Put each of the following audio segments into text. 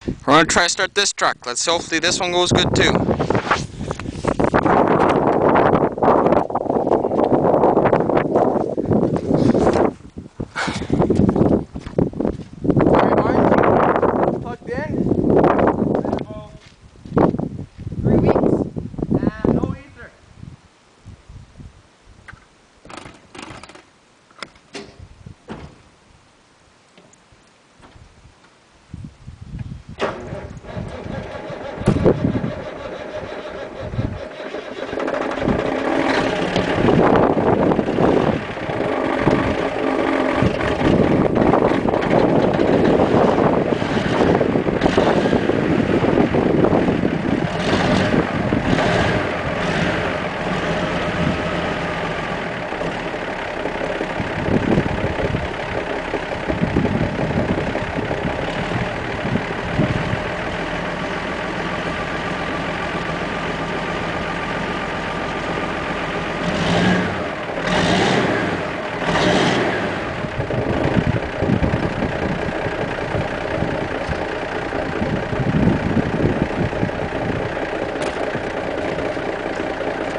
We're going to try to start this truck. Let's hopefully this one goes good too. Plugged in. About 3 weeks and no ether.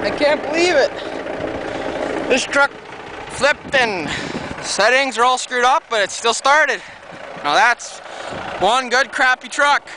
I can't believe it. This truck flipped and the settings are all screwed up, but it still started. Now that's one good crappy truck.